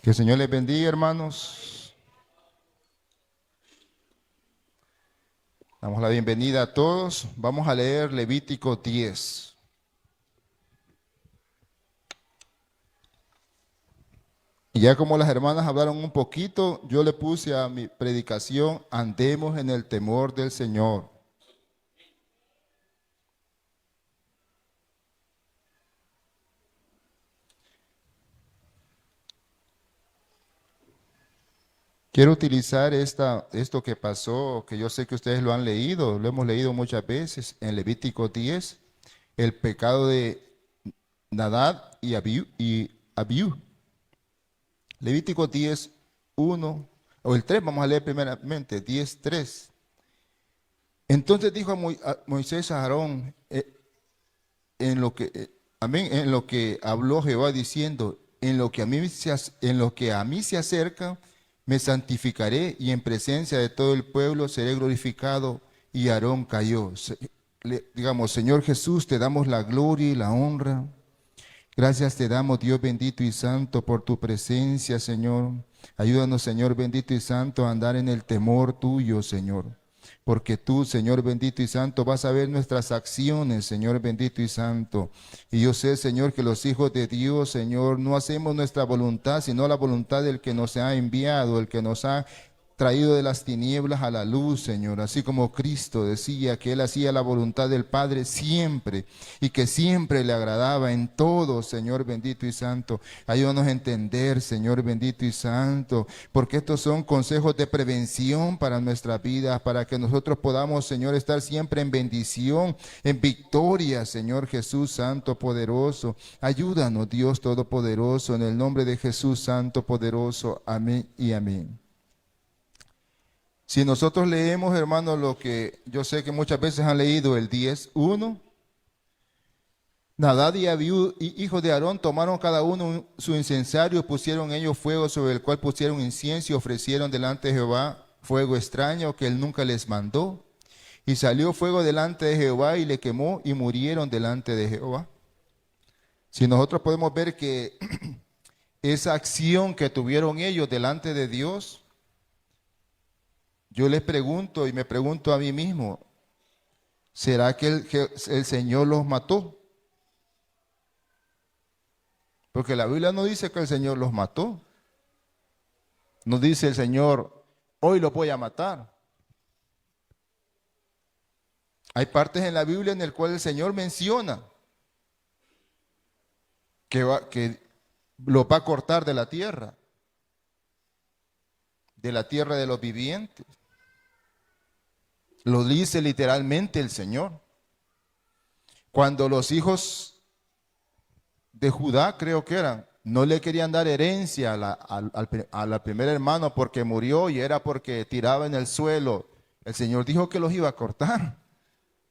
Que el Señor les bendiga, hermanos. Damos la bienvenida a todos. Vamos a leer Levítico 10. Y ya como las hermanas hablaron un poquito, yo le puse a mi predicación: andemos en el temor del Señor. Quiero utilizar esto que pasó, que yo sé que ustedes lo han leído, lo hemos leído muchas veces en Levítico 10, el pecado de Nadab y Abiú. Levítico 10, 1, o el 3, vamos a leer primeramente, 10, 3. Entonces dijo a Moisés a Aarón, en lo que habló Jehová diciendo, en lo que a mí se acerca, me santificaré, y en presencia de todo el pueblo seré glorificado. Y Aarón cayó. Digamos: Señor Jesús, te damos la gloria y la honra. Gracias te damos, Dios bendito y santo, por tu presencia, Señor. Ayúdanos, Señor bendito y santo, a andar en el temor tuyo, Señor. Porque tú, Señor bendito y santo, vas a ver nuestras acciones, Señor bendito y santo. Y yo sé, Señor, que los hijos de Dios, Señor, no hacemos nuestra voluntad, sino la voluntad del que nos ha enviado, el que nos ha traído de las tinieblas a la luz, Señor. Así como Cristo decía que Él hacía la voluntad del Padre siempre, y que siempre le agradaba en todo, Señor bendito y santo. Ayúdanos a entender, Señor bendito y santo, porque estos son consejos de prevención para nuestra vida, para que nosotros podamos, Señor, estar siempre en bendición, en victoria, Señor Jesús santo, poderoso. Ayúdanos, Dios todopoderoso, en el nombre de Jesús santo, poderoso. Amén y amén. Si nosotros leemos, hermanos, lo que yo sé que muchas veces han leído, el 10:1, Nadab y Abiú, hijos de Aarón, tomaron cada uno su incensario, pusieron ellos fuego sobre el cual pusieron incienso y ofrecieron delante de Jehová fuego extraño que él nunca les mandó. Y salió fuego delante de Jehová y le quemó, y murieron delante de Jehová. Si nosotros podemos ver que esa acción que tuvieron ellos delante de Dios, yo les pregunto y me pregunto a mí mismo: ¿será que el Señor los mató? Porque la Biblia no dice que el Señor los mató. No dice el Señor: hoy los voy a matar. Hay partes en la Biblia en las cuales el Señor menciona que los va a cortar de la tierra de los vivientes. Lo dice literalmente el Señor. Cuando los hijos de Judá, creo que eran, no le querían dar herencia al primer hermano porque murió, y era porque tiraba en el suelo, el Señor dijo que los iba a cortar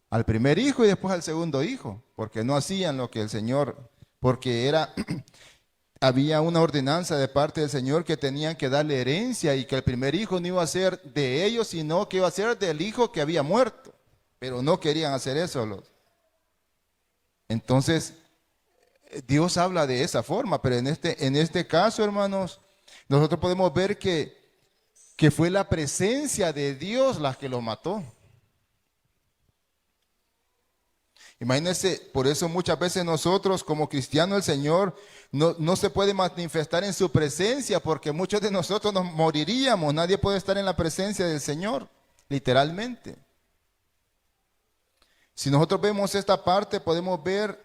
al primer hijo y después al segundo hijo, porque no hacían lo que el Señor, porque había una ordenanza de parte del Señor que tenían que darle herencia, y que el primer hijo no iba a ser de ellos, sino que iba a ser del hijo que había muerto. Pero no querían hacer eso. Entonces, Dios habla de esa forma, pero en este caso, hermanos, nosotros podemos ver que fue la presencia de Dios la que lo mató. Imagínense, por eso muchas veces nosotros como cristianos, el Señor no se puede manifestar en su presencia, porque muchos de nosotros nos moriríamos. Nadie puede estar en la presencia del Señor, literalmente. Si nosotros vemos esta parte, podemos ver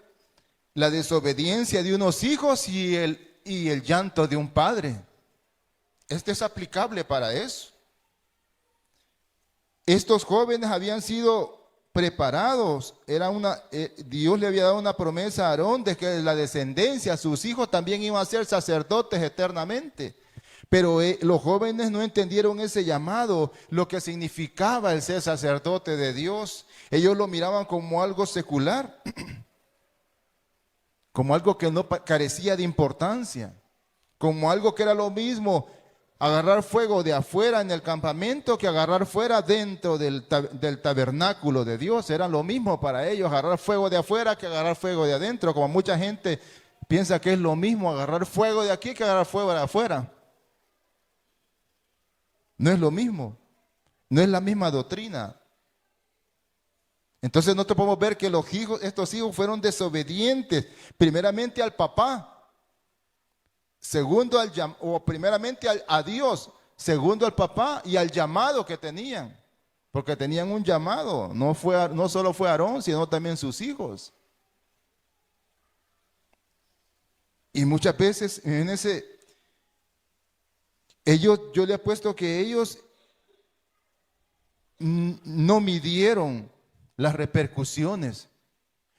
la desobediencia de unos hijos y el llanto de un padre. Este es aplicable para eso. Estos jóvenes habían sido preparados. Dios le había dado una promesa a Aarón de que la descendencia, sus hijos, también iban a ser sacerdotes eternamente. Pero los jóvenes no entendieron ese llamado, lo que significaba el ser sacerdote de Dios. Ellos lo miraban como algo secular, como algo que no carecía de importancia, como algo que era lo mismo agarrar fuego de afuera en el campamento que agarrar fuera dentro del tabernáculo de Dios. Era lo mismo para ellos agarrar fuego de afuera que agarrar fuego de adentro, como mucha gente piensa que es lo mismo agarrar fuego de aquí que agarrar fuego de afuera. No es lo mismo, no es la misma doctrina. Entonces nosotros podemos ver que estos hijos fueron desobedientes, primeramente al papá, segundo primeramente a Dios, segundo al papá y al llamado que tenían, porque tenían un llamado, no solo fue Aarón, sino también sus hijos. Y muchas veces yo le apuesto que ellos no midieron las repercusiones,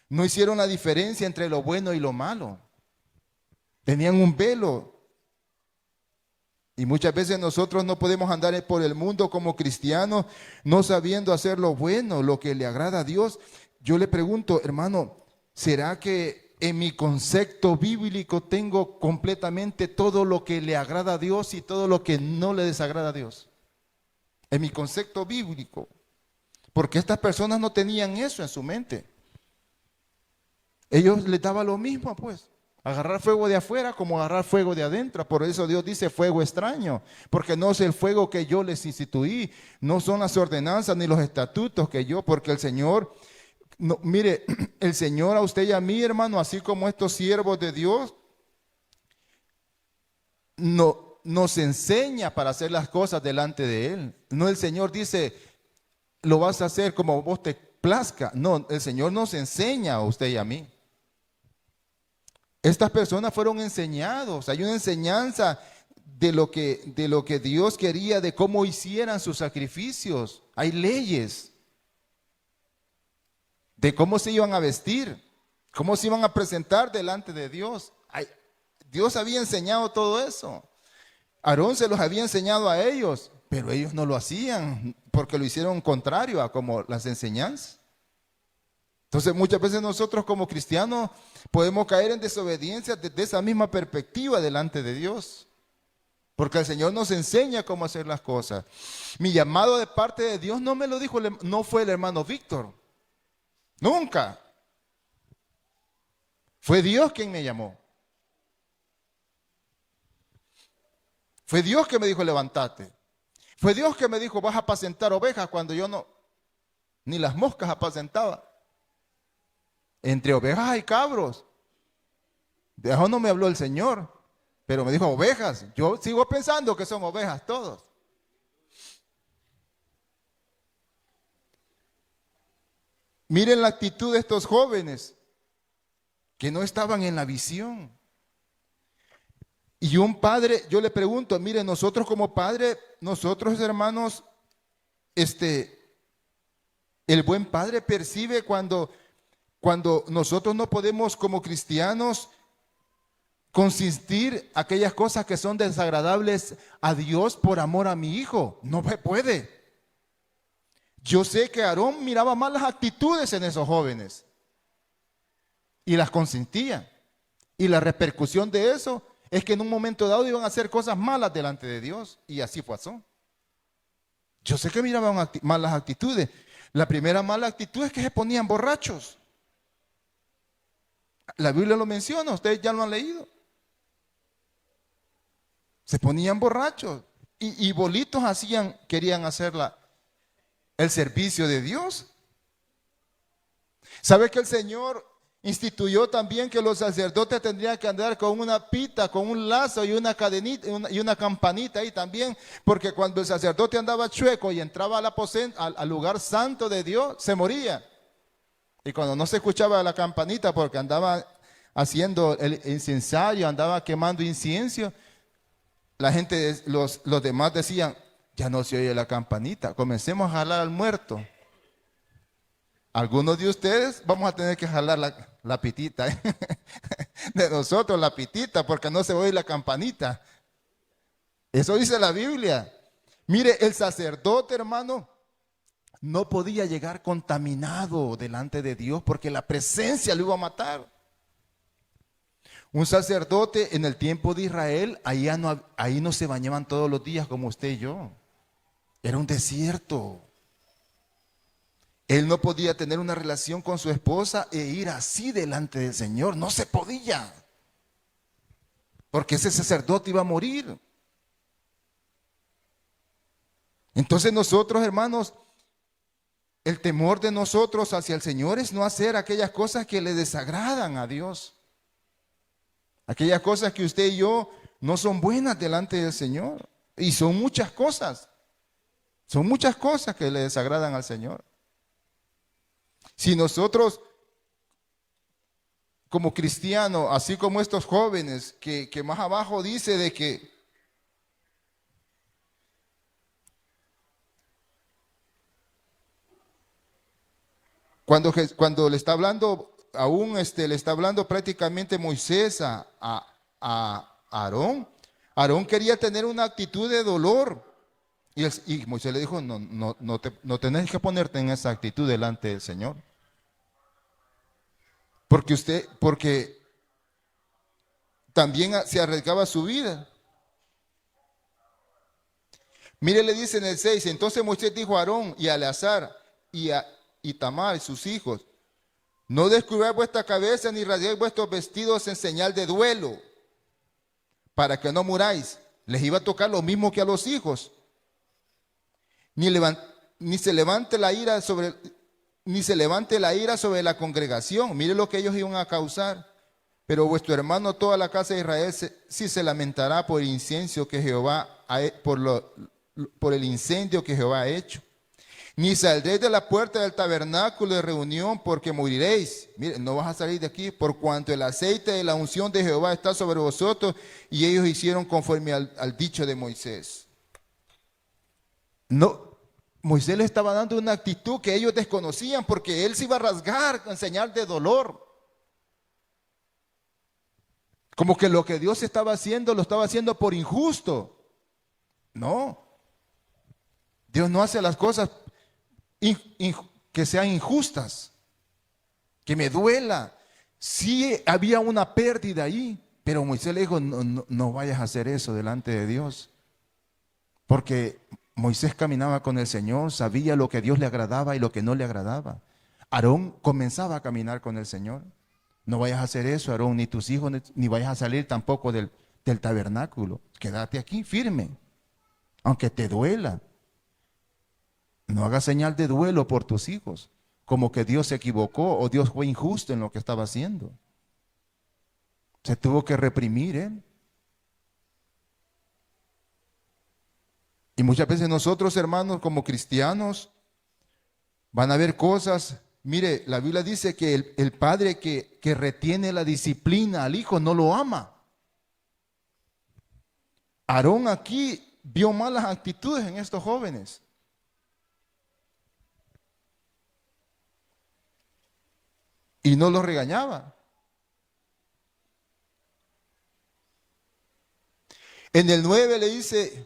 no hicieron la diferencia entre lo bueno y lo malo. Tenían un velo. Y muchas veces nosotros no podemos andar por el mundo como cristianos, no sabiendo hacer lo bueno, lo que le agrada a Dios. Yo le pregunto, hermano, ¿será que en mi concepto bíblico tengo completamente todo lo que le agrada a Dios y todo lo que no le desagrada a Dios? En mi concepto bíblico. Porque estas personas no tenían eso en su mente. Ellos les daba lo mismo, pues. Agarrar fuego de afuera como agarrar fuego de adentro. Por eso Dios dice fuego extraño. Porque no es el fuego que yo les instituí. No son las ordenanzas ni los estatutos que yo. Porque el Señor, no, mire, el Señor a usted y a mí, hermano, así como estos siervos de Dios, nos enseña para hacer las cosas delante de Él. No, el Señor dice, lo vas a hacer como vos te plazca. No, el Señor nos enseña a usted y a mí. Estas personas fueron enseñados, hay una enseñanza de lo que Dios quería, de cómo hicieran sus sacrificios. Hay leyes de cómo se iban a vestir, cómo se iban a presentar delante de Dios. Dios había enseñado todo eso. Aarón se los había enseñado a ellos, pero ellos no lo hacían porque lo hicieron contrario a como las enseñanzas. Entonces muchas veces nosotros como cristianos podemos caer en desobediencia desde esa misma perspectiva delante de Dios. Porque el Señor nos enseña cómo hacer las cosas. Mi llamado de parte de Dios no me lo dijo, no fue el hermano Víctor. Nunca. Fue Dios quien me llamó. Fue Dios que me dijo levántate. Fue Dios que me dijo vas a apacentar ovejas cuando yo no, ni las moscas apacentaba. Entre ovejas y cabros. De eso no me habló el Señor, pero me dijo ovejas. Yo sigo pensando que son ovejas todos. Miren la actitud de estos jóvenes que no estaban en la visión. Y un padre, yo le pregunto, mire, nosotros como padre, nosotros hermanos, el buen padre percibe cuando nosotros no podemos como cristianos consentir aquellas cosas que son desagradables a Dios por amor a mi hijo. No se puede. Yo sé que Aarón miraba mal las actitudes en esos jóvenes y las consentía. Y la repercusión de eso es que en un momento dado iban a hacer cosas malas delante de Dios. Y así pasó. Yo sé que miraban malas actitudes. La primera mala actitud es que se ponían borrachos. La Biblia lo menciona, ustedes ya lo han leído. Se ponían borrachos y bolitos querían hacer el servicio de Dios. ¿Sabe que el Señor instituyó también que los sacerdotes tendrían que andar con una pita, con un lazo y una cadenita y una campanita ahí también? Porque cuando el sacerdote andaba chueco y entraba al lugar santo de Dios, se moría. Y cuando no se escuchaba la campanita porque andaba haciendo el incensario, andaba quemando incienso, la gente, los demás decían, ya no se oye la campanita, comencemos a jalar al muerto. Algunos de ustedes vamos a tener que jalar la pitita, de nosotros la pitita, porque no se oye la campanita. Eso dice la Biblia. Mire, el sacerdote, hermano, no podía llegar contaminado delante de Dios porque la presencia lo iba a matar. Un sacerdote en el tiempo de Israel, ahí no se bañaban todos los días como usted y yo. Era un desierto. Él no podía tener una relación con su esposa e ir así delante del Señor. No se podía. Porque ese sacerdote iba a morir. Entonces nosotros, hermanos, el temor de nosotros hacia el Señor es no hacer aquellas cosas que le desagradan a Dios. Aquellas cosas que usted y yo no son buenas delante del Señor. Y son muchas cosas. Son muchas cosas que le desagradan al Señor. Si nosotros, como cristianos, así como estos jóvenes, que más abajo dice de que cuando le está hablando, aún le está hablando prácticamente Moisés a Aarón. Aarón quería tener una actitud de dolor. Y Moisés le dijo, no tenés que ponerte en esa actitud delante del Señor. Porque también se arriesgaba su vida. Mire, le dice en el 6, entonces Moisés dijo a Aarón y a Eleazar y a Itamar, sus hijos, no descubráis vuestra cabeza ni rasguéis vuestros vestidos en señal de duelo, para que no muráis. Les iba a tocar lo mismo que a los hijos. Ni se levante la ira sobre la congregación. Mire lo que ellos iban a causar. Pero vuestro hermano, toda la casa de Israel, sí se lamentará por el incendio que Jehová por el incendio que Jehová ha hecho. Ni saldréis de la puerta del tabernáculo de reunión, porque moriréis. Mire, no vas a salir de aquí, por cuanto el aceite de la unción de Jehová está sobre vosotros. Y ellos hicieron conforme al dicho de Moisés. No, Moisés le estaba dando una actitud que ellos desconocían, porque él se iba a rasgar en señal de dolor. Como que lo que Dios estaba haciendo, lo estaba haciendo por injusto. No. Dios no hace las cosas que sean injustas, que me duela. Sí había una pérdida ahí, pero Moisés le dijo, no vayas a hacer eso delante de Dios. Porque Moisés caminaba con el Señor, sabía lo que a Dios le agradaba y lo que no le agradaba. Aarón comenzaba a caminar con el Señor. No vayas a hacer eso, Aarón, ni tus hijos, ni vayas a salir tampoco del tabernáculo. Quédate aquí firme, aunque te duela. No hagas señal de duelo por tus hijos, como que Dios se equivocó o Dios fue injusto en lo que estaba haciendo. Se tuvo que reprimir él. Y muchas veces nosotros, hermanos, como cristianos, van a haber cosas. Mire, la Biblia dice que el padre que retiene la disciplina al hijo no lo ama. Aarón aquí vio malas actitudes en estos jóvenes. Y no los regañaba. En el 9 le dice,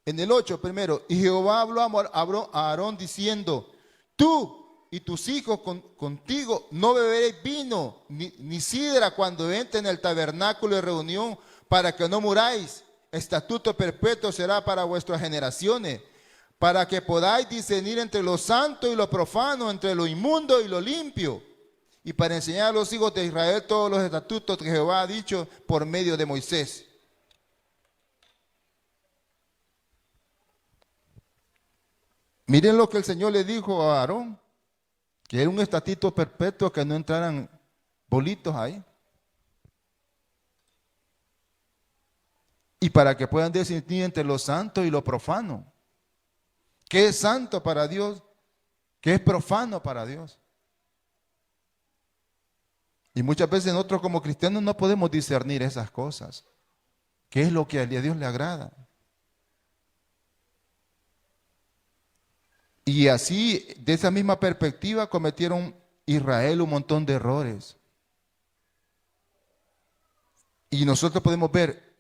en el 8 primero, y Jehová habló a Aarón diciendo, tú y tus hijos contigo no beberéis vino ni sidra cuando entren en el tabernáculo de reunión, para que no muráis. Estatuto perpetuo será para vuestras generaciones, para que podáis discernir entre lo santo y lo profano, entre lo inmundo y lo limpio, y para enseñar a los hijos de Israel todos los estatutos que Jehová ha dicho por medio de Moisés. Miren lo que el Señor le dijo a Aarón, que era un estatuto perpetuo, que no entraran bolitos ahí. Y para que puedan discernir entre lo santo y lo profano. ¿Qué es santo para Dios? ¿Qué es profano para Dios? Y muchas veces nosotros como cristianos no podemos discernir esas cosas. ¿Qué es lo que a Dios le agrada? Y así, de esa misma perspectiva, cometieron Israel un montón de errores. Y nosotros podemos ver,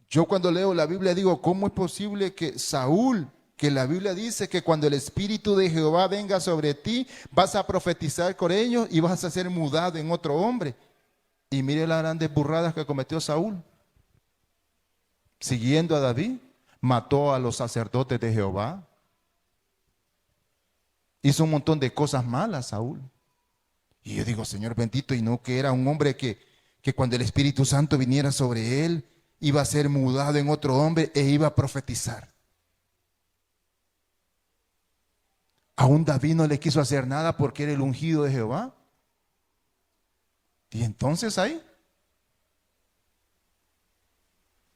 yo cuando leo la Biblia digo, ¿cómo es posible que Saúl, que la Biblia dice que cuando el Espíritu de Jehová venga sobre ti, vas a profetizar con ellos y vas a ser mudado en otro hombre? Y mire las grandes burradas que cometió Saúl. Siguiendo a David, mató a los sacerdotes de Jehová. Hizo un montón de cosas malas Saúl. Y yo digo, Señor bendito, y no que era un hombre que cuando el Espíritu Santo viniera sobre él, iba a ser mudado en otro hombre e iba a profetizar. Aún David no le quiso hacer nada porque era el ungido de Jehová. Y entonces ahí.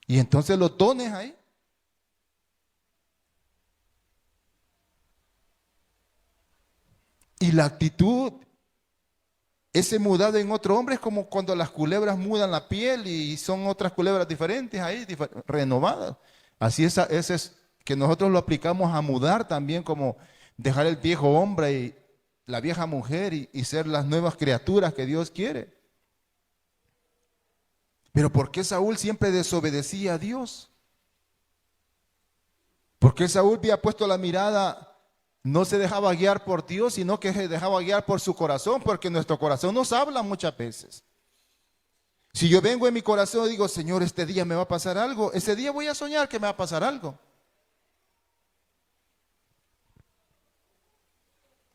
Y entonces los dones ahí. Y la actitud, ese mudado en otro hombre es como cuando las culebras mudan la piel y son otras culebras diferentes ahí, renovadas. Así ese es que nosotros lo aplicamos a mudar también, como dejar el viejo hombre y la vieja mujer y ser las nuevas criaturas que Dios quiere. Pero ¿por qué Saúl siempre desobedecía a Dios? ¿Por qué Saúl había puesto la mirada? No se dejaba guiar por Dios, sino que se dejaba guiar por su corazón, porque nuestro corazón nos habla muchas veces. Si yo vengo en mi corazón y digo, Señor, este día me va a pasar algo, ese día voy a soñar que me va a pasar algo.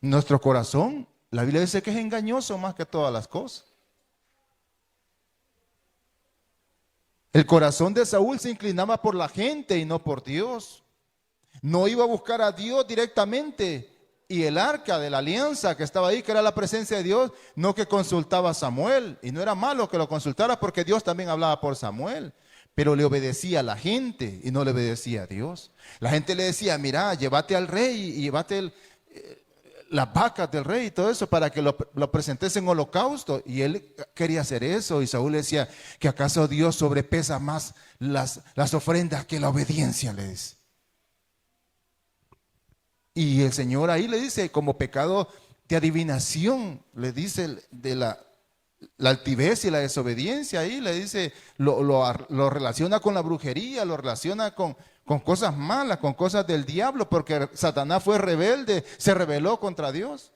Nuestro corazón, la Biblia dice que es engañoso más que todas las cosas. El corazón de Saúl se inclinaba por la gente y no por Dios. No iba a buscar a Dios directamente. Y el arca de la alianza que estaba ahí, que era la presencia de Dios, no que consultaba a Samuel. Y no era malo que lo consultara porque Dios también hablaba por Samuel. Pero le obedecía a la gente y no le obedecía a Dios. La gente le decía, mira, llévate al rey y llévate las vacas del rey y todo eso para que lo presentes en holocausto. Y él quería hacer eso. Y Saúl le decía, ¿que acaso Dios sobrepesa más las ofrendas que la obediencia? Le dice. Y el Señor ahí le dice, como pecado de adivinación, le dice de la altivez y la desobediencia, ahí le dice, lo relaciona con la brujería, lo relaciona con cosas malas, con cosas del diablo, porque Satanás fue rebelde, se rebeló contra Dios.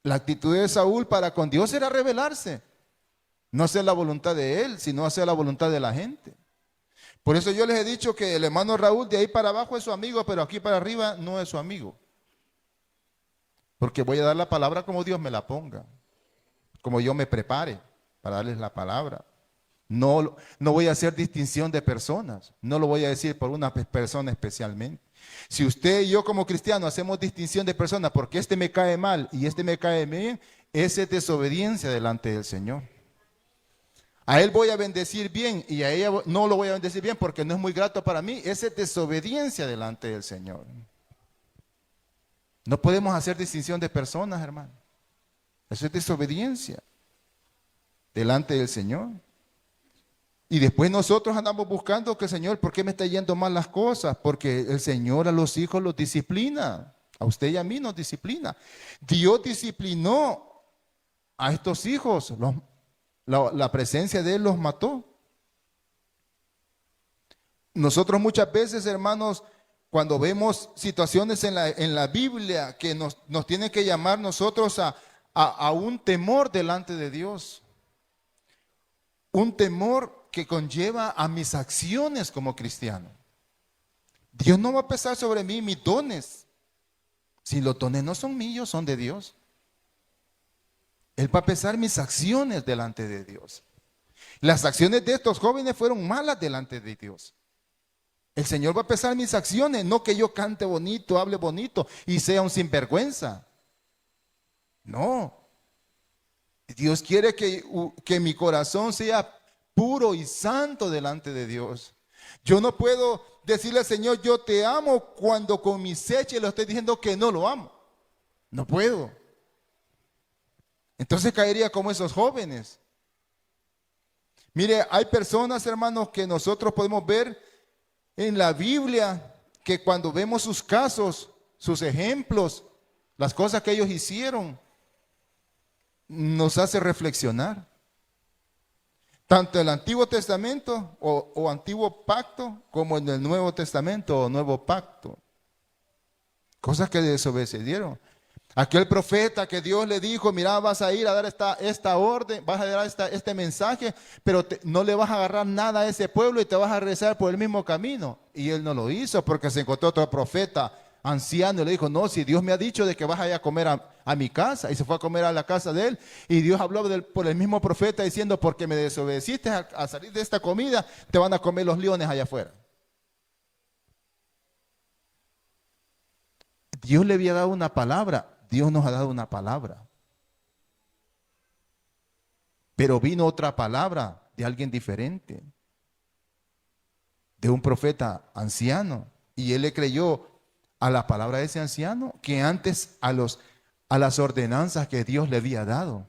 La actitud de Saúl para con Dios era rebelarse, no hacer la voluntad de él, sino hacer la voluntad de la gente. Por eso yo les he dicho que el hermano Raúl de ahí para abajo es su amigo, pero aquí para arriba no es su amigo. Porque voy a dar la palabra como Dios me la ponga, como yo me prepare para darles la palabra. No voy a hacer distinción de personas, no lo voy a decir por una persona especialmente. Si usted y yo como cristianos hacemos distinción de personas porque este me cae mal y este me cae bien, esa es desobediencia delante del Señor. A él voy a bendecir bien y a ella no lo voy a bendecir bien porque no es muy grato para mí. Esa es desobediencia delante del Señor. No podemos hacer distinción de personas, hermano. Eso es desobediencia delante del Señor. Y después nosotros andamos buscando que, Señor, ¿por qué me está yendo mal las cosas? Porque el Señor a los hijos los disciplina. A usted y a mí nos disciplina. Dios disciplinó a estos hijos. La presencia de Él los mató. Nosotros muchas veces, hermanos, cuando vemos situaciones en la Biblia que nos tienen que llamar nosotros a un temor delante de Dios. Un temor que conlleva a mis acciones como cristiano. Dios no va a pesar sobre mí mis dones. Si los dones no son míos, son de Dios. Él va a pesar mis acciones delante de Dios. Las acciones de estos jóvenes fueron malas delante de Dios. El Señor va a pesar mis acciones, no que yo cante bonito, hable bonito y sea un sinvergüenza. No. Dios quiere que mi corazón sea puro y santo delante de Dios. Yo no puedo decirle al Señor, yo te amo, cuando con mis hechos le estoy diciendo que no lo amo. No puedo. Entonces caería como esos jóvenes. Mire, hay personas, hermanos, que nosotros podemos ver en la Biblia, que cuando vemos sus casos, sus ejemplos, las cosas que ellos hicieron, nos hace reflexionar. Tanto en el Antiguo Testamento o Antiguo Pacto, como en el Nuevo Testamento o Nuevo Pacto. Cosas que desobedecieron. Aquel profeta que Dios le dijo, mira, vas a ir a dar esta orden, vas a dar este mensaje, pero no le vas a agarrar nada a ese pueblo y te vas a regresar por el mismo camino. Y él no lo hizo porque se encontró otro profeta anciano y le dijo, no, si Dios me ha dicho de que vas a ir a comer a mi casa. Y se fue a comer a la casa de él. Y Dios habló por el mismo profeta diciendo, porque me desobedeciste a salir de esta comida, te van a comer los leones allá afuera. Dios le había dado una palabra, Dios nos ha dado una palabra. Pero vino otra palabra de alguien diferente, de un profeta anciano, y él le creyó a la palabra de ese anciano que antes a las ordenanzas que Dios le había dado.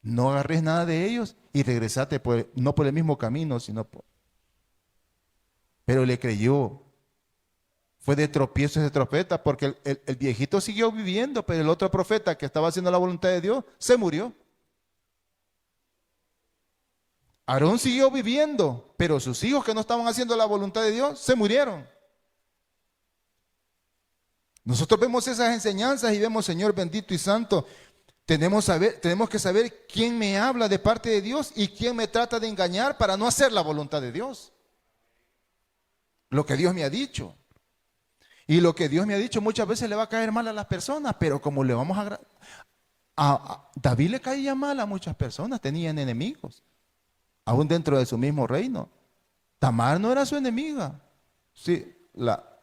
No agarres nada de ellos y regresate no por el mismo camino, sino pero le creyó. Fue de tropiezo ese profeta, porque el viejito siguió viviendo, pero el otro profeta que estaba haciendo la voluntad de Dios se murió. Aarón siguió viviendo, pero sus hijos que no estaban haciendo la voluntad de Dios se murieron. Nosotros vemos esas enseñanzas y vemos, Señor bendito y santo, tenemos que saber quién me habla de parte de Dios y quién me trata de engañar para no hacer la voluntad de Dios. Lo que Dios me ha dicho. Y lo que Dios me ha dicho muchas veces le va a caer mal a las personas, pero como le vamos a David le caía mal a muchas personas, tenían enemigos, aún dentro de su mismo reino. Tamar no era su enemiga. Sí, la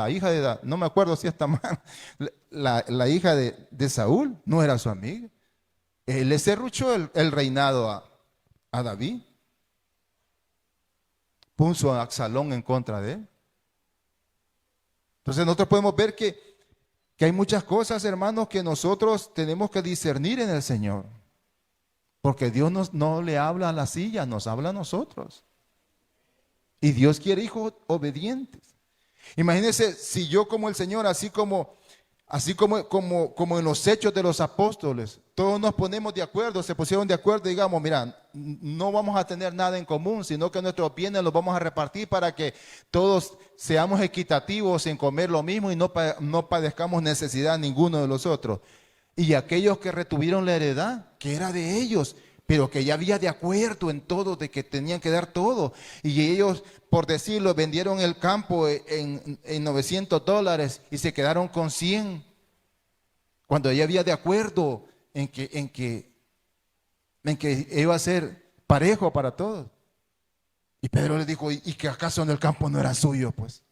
hija de, no me acuerdo si es Tamar, la hija de Saúl no era su amiga. Él le serruchó el reinado a David. Puso a Absalón en contra de él. Entonces nosotros podemos ver que hay muchas cosas, hermanos, que nosotros tenemos que discernir en el Señor. Porque Dios no le habla a la silla, nos habla a nosotros. Y Dios quiere hijos obedientes. Imagínense si yo como el Señor, así como en los hechos de los apóstoles, todos nos ponemos de acuerdo, se pusieron de acuerdo, digamos, mira, no vamos a tener nada en común, sino que nuestros bienes los vamos a repartir para que todos seamos equitativos en comer lo mismo y no padezcamos necesidad ninguno de los otros. Y aquellos que retuvieron la heredad, que era de ellos, pero que ya había de acuerdo en todo, de que tenían que dar todo. Y ellos, por decirlo, vendieron el campo en $900 y se quedaron con 100. Cuando ya había de acuerdo en que iba a ser parejo para todos. Y Pedro les dijo, ¿y que acaso en el campo no era suyo? Pues,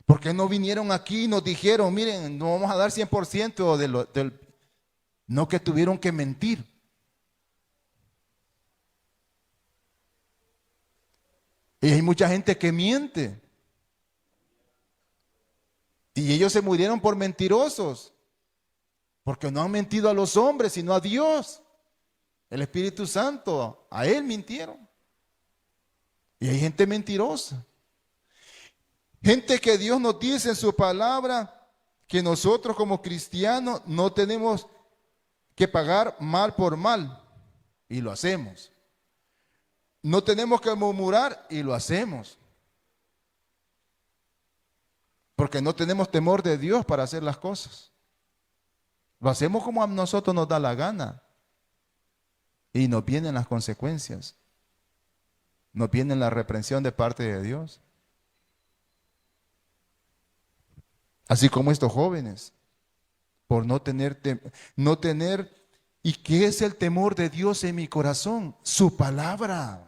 ¿por qué no vinieron aquí y nos dijeron, miren, no vamos a dar 100% no, que tuvieron que mentir? Y hay mucha gente que miente. Y ellos se murieron por mentirosos. Porque no han mentido a los hombres, sino a Dios. El Espíritu Santo, a Él mintieron. Y hay gente mentirosa. Gente que Dios nos dice en su palabra que nosotros como cristianos no tenemos que pagar mal por mal. Y lo hacemos. No tenemos que murmurar y lo hacemos. Porque no tenemos temor de Dios para hacer las cosas. Lo hacemos como a nosotros nos da la gana. Y nos vienen las consecuencias. Nos viene la reprensión de parte de Dios. Así como estos jóvenes, por no tener, ¿y qué es el temor de Dios en mi corazón? Su palabra.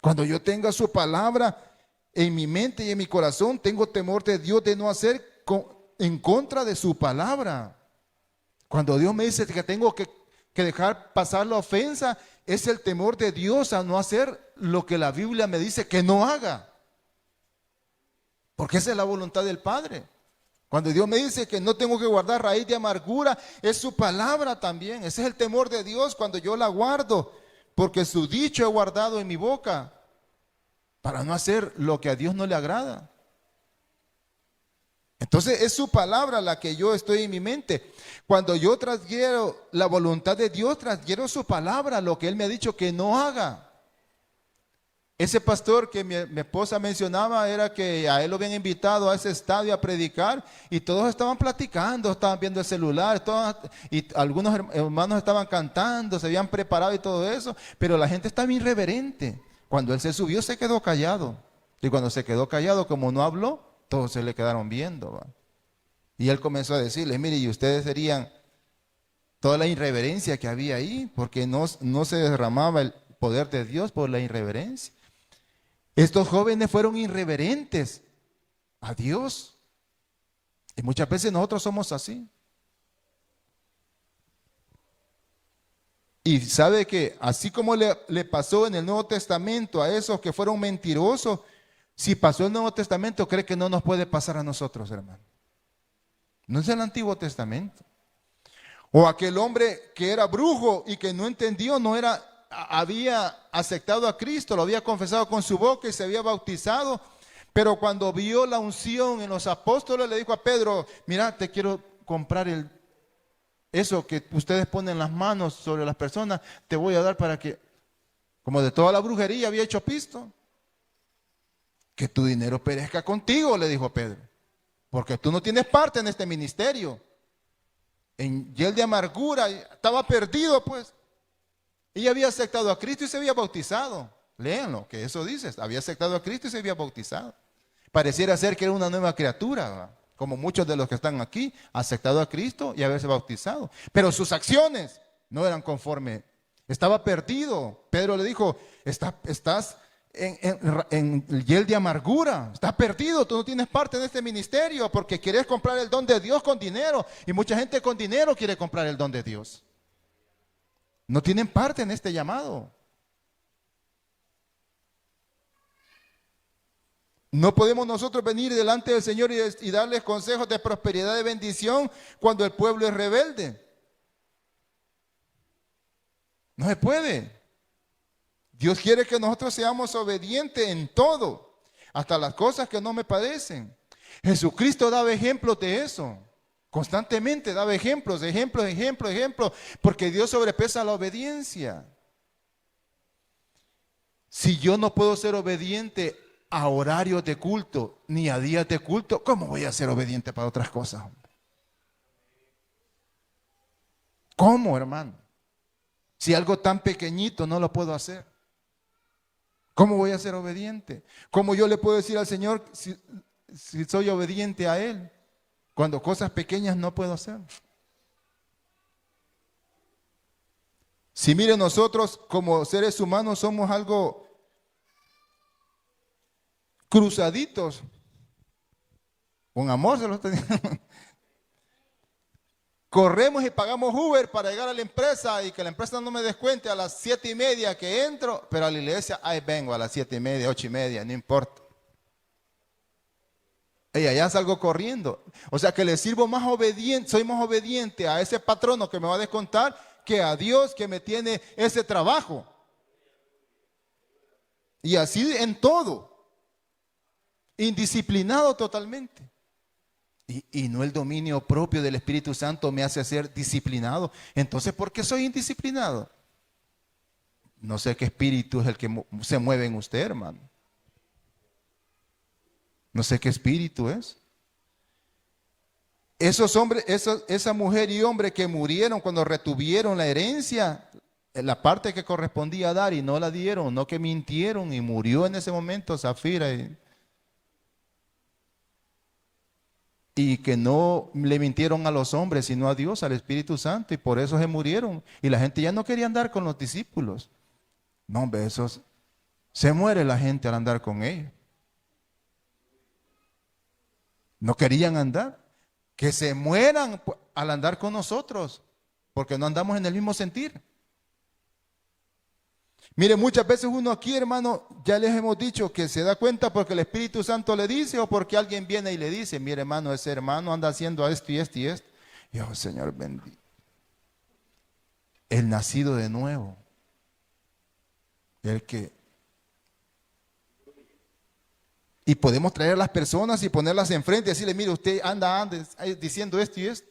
Cuando yo tenga su palabra en mi mente y en mi corazón, tengo temor de Dios de no hacer en contra de su palabra. Cuando Dios me dice que tengo que dejar pasar la ofensa, es el temor de Dios a no hacer lo que la Biblia me dice que no haga. Porque esa es la voluntad del Padre. Cuando Dios me dice que no tengo que guardar raíz de amargura, es su palabra también. Ese es el temor de Dios cuando yo la guardo. Porque su dicho he guardado en mi boca para no hacer lo que a Dios no le agrada. Entonces es su palabra la que yo estoy en mi mente. Cuando yo transgiero la voluntad de Dios, transgiero su palabra, lo que Él me ha dicho que no haga. Ese pastor que mi esposa mencionaba era que a él lo habían invitado a ese estadio a predicar y todos estaban platicando, estaban viendo el celular, y algunos hermanos estaban cantando, se habían preparado y todo eso, pero la gente estaba irreverente. Cuando él se subió se quedó callado y cuando se quedó callado, como no habló, todos se le quedaron viendo, ¿va? Y él comenzó a decirles, mire, y ustedes serían toda la irreverencia que había ahí, porque no se derramaba el poder de Dios por la irreverencia. Estos jóvenes fueron irreverentes a Dios. Y muchas veces nosotros somos así. Y sabe que así como le pasó en el Nuevo Testamento a esos que fueron mentirosos, si pasó el Nuevo Testamento, cree que no nos puede pasar a nosotros, hermano. No es el Antiguo Testamento. O aquel hombre que era brujo y que no entendió, había aceptado a Cristo, lo había confesado con su boca y se había bautizado, pero cuando vio la unción en los apóstoles le dijo a Pedro: mira, te quiero comprar eso que ustedes ponen las manos sobre las personas, te voy a dar para que, como de toda la brujería había hecho pisto, que tu dinero perezca contigo, le dijo Pedro, porque tú no tienes parte en este ministerio. En hiel de amargura, estaba perdido pues. Y había aceptado a Cristo y se había bautizado. Léanlo, que eso dice, había aceptado a Cristo y se había bautizado. Pareciera ser que era una nueva criatura, ¿verdad? Como muchos de los que están aquí, aceptado a Cristo y haberse bautizado. Pero sus acciones no eran conforme. Estaba perdido. Pedro le dijo: estás en el hiel de amargura, estás perdido, tú no tienes parte en este ministerio porque quieres comprar el don de Dios con dinero. Y mucha gente con dinero quiere comprar el don de Dios. No tienen parte en este llamado. No podemos nosotros venir delante del Señor y darles consejos de prosperidad, de bendición, cuando el pueblo es rebelde. No se puede. Dios quiere que nosotros seamos obedientes en todo, hasta las cosas que no me parecen. Jesucristo daba ejemplos de eso. Constantemente daba ejemplos, porque Dios sobrepesa la obediencia. Si yo no puedo ser obediente a horarios de culto, ni a días de culto, ¿cómo voy a ser obediente para otras cosas? ¿Cómo, hermano? Si algo tan pequeñito no lo puedo hacer, ¿cómo voy a ser obediente? ¿Cómo yo le puedo decir al Señor si soy obediente a Él, cuando cosas pequeñas no puedo hacer? Si mire, nosotros como seres humanos somos algo cruzaditos. Con amor se los tenemos. Corremos y pagamos Uber para llegar a la empresa y que la empresa no me descuente a las 7:30 que entro, pero a la iglesia ahí vengo a las 7:30, 8:30, no importa. Y allá salgo corriendo. O sea que le sirvo más obediente, soy más obediente a ese patrono que me va a descontar que a Dios que me tiene ese trabajo. Y así en todo. Indisciplinado totalmente. Y no el dominio propio del Espíritu Santo me hace ser disciplinado. Entonces, ¿por qué soy indisciplinado? No sé qué espíritu es el que se mueve en usted, hermano. No sé qué espíritu es. Esos hombres, esa mujer y hombre que murieron cuando retuvieron la herencia, la parte que correspondía dar y no la dieron, no que mintieron y murió en ese momento Zafira. Y que no le mintieron a los hombres, sino a Dios, al Espíritu Santo, y por eso se murieron. Y la gente ya no quería andar con los discípulos. No, hombre, se muere la gente al andar con ellos. No querían andar. Que se mueran al andar con nosotros, porque no andamos en el mismo sentir. Mire, muchas veces uno aquí, hermano, ya les hemos dicho que se da cuenta porque el Espíritu Santo le dice o porque alguien viene y le dice: mire, hermano, ese hermano anda haciendo esto y esto y esto. Y oh, Señor bendito. El nacido de nuevo. El que... Y podemos traer a las personas y ponerlas enfrente y decirle: mire, usted anda diciendo esto y esto.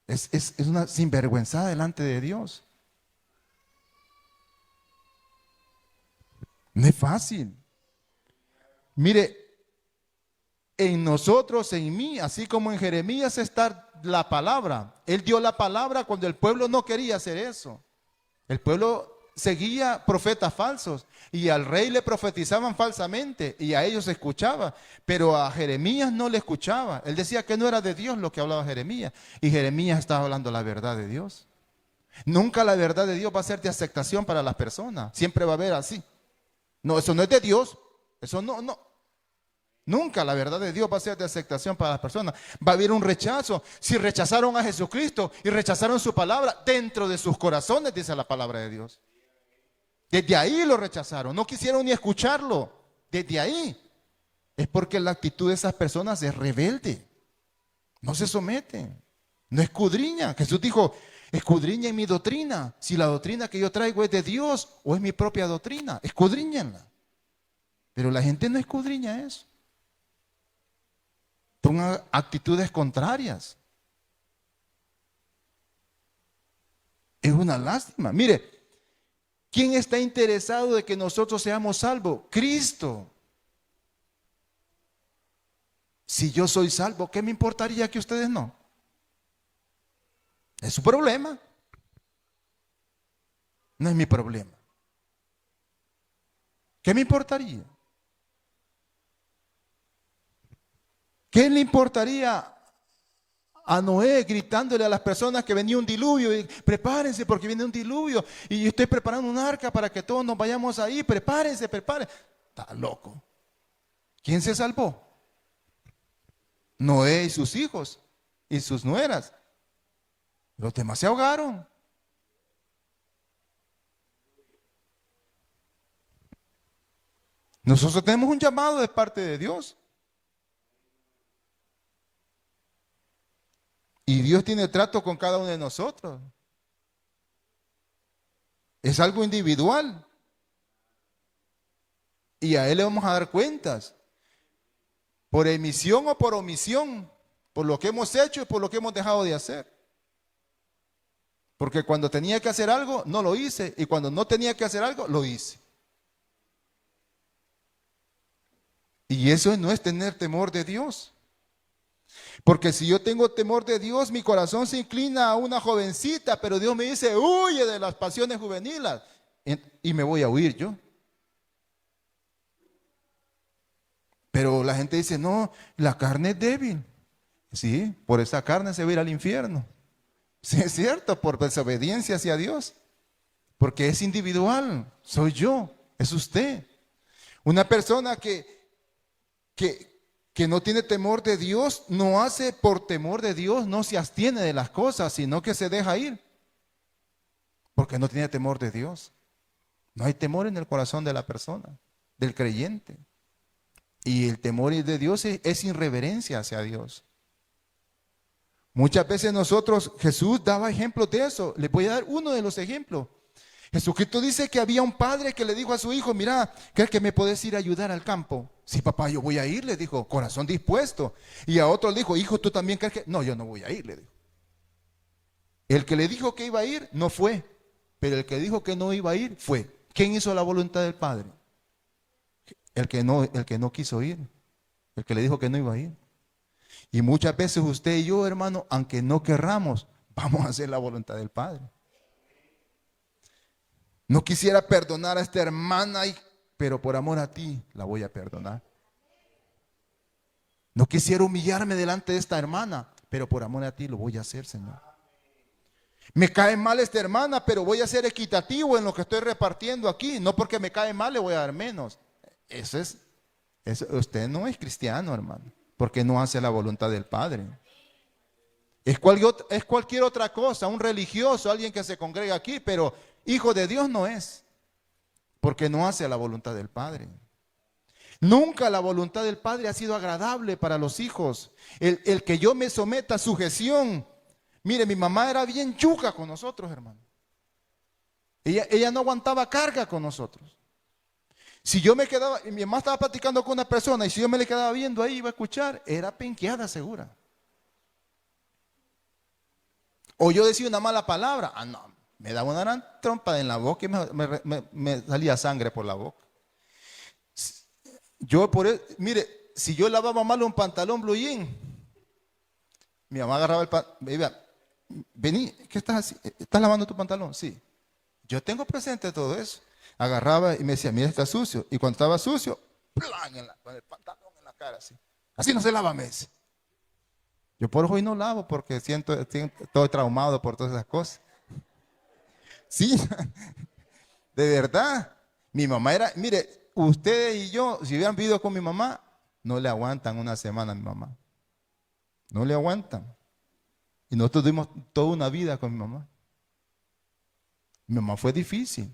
Es una sinvergüenza delante de Dios. No es fácil. Mire, en nosotros, en mí, así como en Jeremías está la palabra. Él dio la palabra cuando el pueblo no quería hacer eso. El pueblo seguía profetas falsos y al rey le profetizaban falsamente y a ellos se escuchaba, pero a Jeremías no le escuchaba. Él decía que no era de Dios lo que hablaba Jeremías y Jeremías estaba hablando la verdad de Dios. Nunca la verdad de Dios va a ser de aceptación para las personas. Siempre va a haber así. No, eso no es de Dios. Eso no Nunca la verdad de Dios va a ser de aceptación para las personas. Va a haber un rechazo. Si rechazaron a Jesucristo y rechazaron su palabra, dentro de sus corazones, dice la palabra de Dios. Desde ahí lo rechazaron. No quisieron ni escucharlo. Desde ahí. Es porque la actitud de esas personas es rebelde. No se someten. No escudriñan. Jesús dijo, escudriñen mi doctrina. Si la doctrina que yo traigo es de Dios o es mi propia doctrina, escudriñenla. Pero la gente no escudriña eso. Son actitudes contrarias. Es una lástima. Mire, ¿quién está interesado de que nosotros seamos salvos? Cristo. Si yo soy salvo, ¿qué me importaría que ustedes no? Es su problema. No es mi problema. ¿Qué me importaría? ¿Qué le importaría a Noé gritándole a las personas que venía un diluvio? Y prepárense porque viene un diluvio y yo estoy preparando un arca para que todos nos vayamos ahí. Prepárense, prepárense. Está loco. ¿Quién se salvó? Noé y sus hijos y sus nueras. Los demás se ahogaron. Nosotros tenemos un llamado de parte de Dios. Y Dios tiene trato con cada uno de nosotros. Es algo individual. Y a Él le vamos a dar cuentas. Por emisión o por omisión. Por lo que hemos hecho y por lo que hemos dejado de hacer. Porque cuando tenía que hacer algo, no lo hice. Y cuando no tenía que hacer algo, lo hice. Y eso no es tener temor de Dios. Porque si yo tengo temor de Dios, mi corazón se inclina a una jovencita, pero Dios me dice, huye de las pasiones juveniles. Y me voy a huir yo. Pero la gente dice, no, la carne es débil. Sí, por esa carne se va a ir al infierno. Sí, es cierto, por desobediencia hacia Dios. Porque es individual, soy yo, es usted. Una persona que no tiene temor de Dios, no hace por temor de Dios, no se abstiene de las cosas, sino que se deja ir. Porque no tiene temor de Dios. No hay temor en el corazón de la persona, del creyente. Y el temor de Dios es irreverencia hacia Dios. Muchas veces nosotros, Jesús daba ejemplos de eso. Les voy a dar uno de los ejemplos. Jesucristo dice que había un padre que le dijo a su hijo, mira, ¿crees que me puedes ir a ayudar al campo? Sí, papá, yo voy a ir, le dijo, corazón dispuesto. Y a otro le dijo, hijo, ¿tú también crees que? No, yo no voy a ir, le dijo. El que le dijo que iba a ir, no fue. Pero el que dijo que no iba a ir, fue. ¿Quién hizo la voluntad del Padre? El que no quiso ir. El que le dijo que no iba a ir. Y muchas veces usted y yo, hermano, aunque no querramos, vamos a hacer la voluntad del Padre. No quisiera perdonar a esta hermana, pero por amor a ti la voy a perdonar. No quisiera humillarme delante de esta hermana, pero por amor a ti lo voy a hacer, Señor. Me cae mal esta hermana, pero voy a ser equitativo en lo que estoy repartiendo aquí. No porque me cae mal le voy a dar menos. Usted no es cristiano, hermano, porque no hace la voluntad del Padre. Es cualquier otra cosa, un religioso, alguien que se congrega aquí, pero hijo de Dios no es, porque no hace la voluntad del Padre. Nunca la voluntad del Padre ha sido agradable para los hijos. El que yo me someta a sujeción. Mire, mi mamá era bien yuca con nosotros, hermano. Ella no aguantaba carga con nosotros. Si yo me quedaba, mi mamá estaba platicando con una persona y si yo me le quedaba viendo ahí, iba a escuchar, era penqueada segura. O yo decía una mala palabra, no, me daba una gran trompa en la boca y me salía sangre por la boca. Mire, si yo lavaba mal un pantalón blue jean, mi mamá agarraba el pantalón, vení, ¿qué estás haciendo? ¿Estás lavando tu pantalón? Sí. Yo tengo presente todo eso. Agarraba y me decía, mira, está sucio. Y cuando estaba sucio, ¡plan! Con el pantalón en la cara, así. Así no se lava, me dice. Yo por hoy no lavo porque estoy traumado por todas esas cosas. Sí, de verdad. Mi mamá era, mire, ustedes y yo, si hubieran vivido con mi mamá, no le aguantan una semana a mi mamá. No le aguantan. Y nosotros tuvimos toda una vida con mi mamá. Mi mamá fue difícil.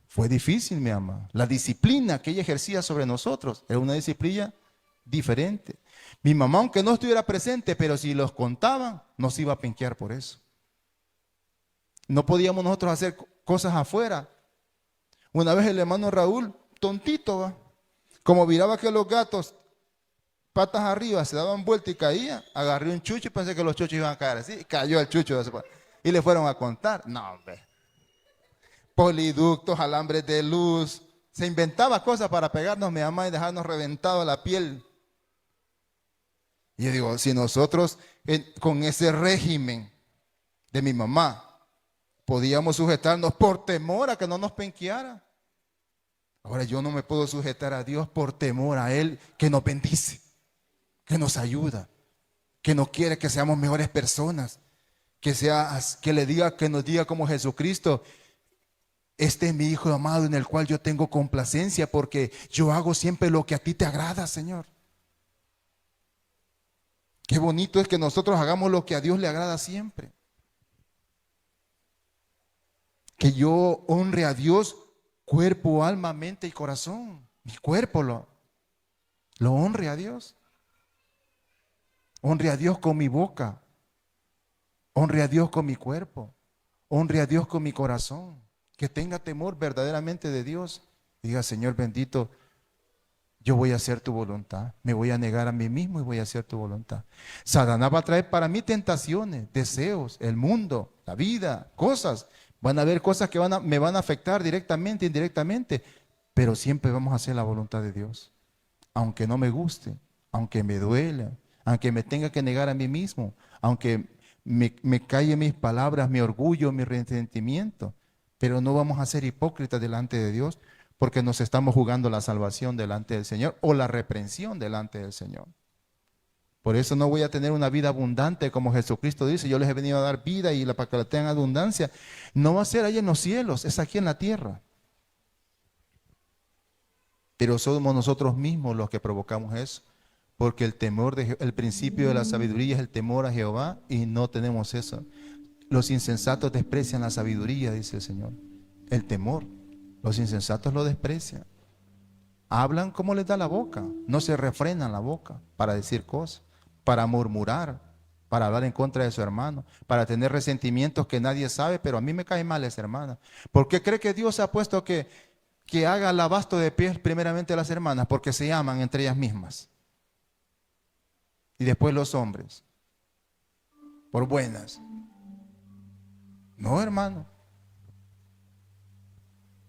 Fue difícil, mi mamá. La disciplina que ella ejercía sobre nosotros era una disciplina diferente. Mi mamá, aunque no estuviera presente, pero si los contaban, nos iba a penquear por eso. No podíamos nosotros hacer cosas afuera. Una vez el hermano Raúl, tontito, ¿va? Como miraba que los gatos, patas arriba, se daban vuelta y caían, agarré un chucho y pensé que los chuchos iban a caer así. Cayó el chucho y le fueron a contar. No, hombre. Poliductos, alambres de luz. Se inventaba cosas para pegarnos mi mamá y dejarnos reventado la piel. Y yo digo, si nosotros con ese régimen de mi mamá podíamos sujetarnos por temor a que no nos penqueara. Ahora yo no me puedo sujetar a Dios por temor a Él que nos bendice, que nos ayuda, que no quiere que seamos mejores personas, que nos diga como Jesucristo: este es mi Hijo amado en el cual yo tengo complacencia, porque yo hago siempre lo que a ti te agrada, Señor. Qué bonito es que nosotros hagamos lo que a Dios le agrada siempre. Que yo honre a Dios cuerpo, alma, mente y corazón. Mi cuerpo lo honre a Dios. Honre a Dios con mi boca. Honre a Dios con mi cuerpo. Honre a Dios con mi corazón. Que tenga temor verdaderamente de Dios. Diga: Señor bendito, yo voy a hacer tu voluntad. Me voy a negar a mí mismo y voy a hacer tu voluntad. Satanás va a traer para mí tentaciones, deseos, el mundo, la vida, cosas. Van a haber cosas que me van a afectar directamente, indirectamente, pero siempre vamos a hacer la voluntad de Dios. Aunque no me guste, aunque me duela, aunque me tenga que negar a mí mismo, aunque me calle mis palabras, mi orgullo, mi resentimiento, pero no vamos a ser hipócritas delante de Dios, porque nos estamos jugando la salvación delante del Señor o la reprensión delante del Señor. Por eso no voy a tener una vida abundante como Jesucristo dice: yo les he venido a dar vida y para que la tengan abundancia. No va a ser ahí en los cielos, es aquí en la tierra. Pero somos nosotros mismos los que provocamos eso, porque el principio de la sabiduría es el temor a Jehová, y no tenemos eso. Los insensatos desprecian la sabiduría, dice el Señor. El temor. Los insensatos lo desprecian. Hablan como les da la boca. No se refrenan la boca para decir cosas, para murmurar, para hablar en contra de su hermano, para tener resentimientos que nadie sabe, pero a mí me cae mal esa hermana. ¿Por qué cree que Dios ha puesto que haga el abasto de pies primeramente a las hermanas? Porque se aman entre ellas mismas. Y después los hombres, por buenas. No, hermano.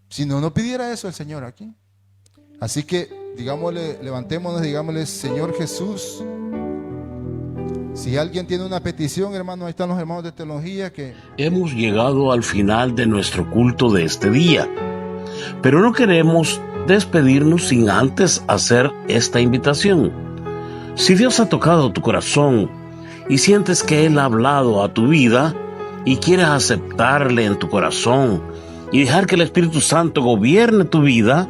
Si no pidiera eso el Señor aquí. Así que, digámosle, levantémonos, digámosle: Señor Jesús, si alguien tiene una petición, hermano, ahí están los hermanos de teología que... Hemos llegado al final de nuestro culto de este día, pero no queremos despedirnos sin antes hacer esta invitación. Si Dios ha tocado tu corazón y sientes que Él ha hablado a tu vida y quieres aceptarle en tu corazón y dejar que el Espíritu Santo gobierne tu vida,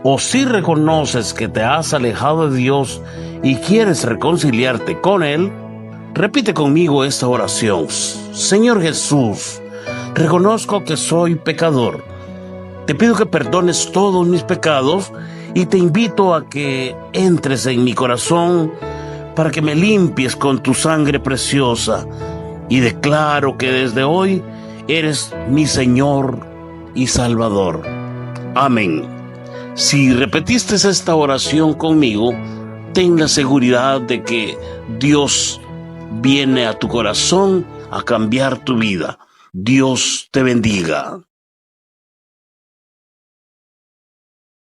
o si reconoces que te has alejado de Dios y quieres reconciliarte con Él, repite conmigo esta oración. Señor Jesús, reconozco que soy pecador. Te pido que perdones todos mis pecados y te invito a que entres en mi corazón para que me limpies con tu sangre preciosa, y declaro que desde hoy eres mi Señor y Salvador. Amén. Si repetiste esta oración conmigo, ten la seguridad de que Dios viene a tu corazón a cambiar tu vida. Dios te bendiga.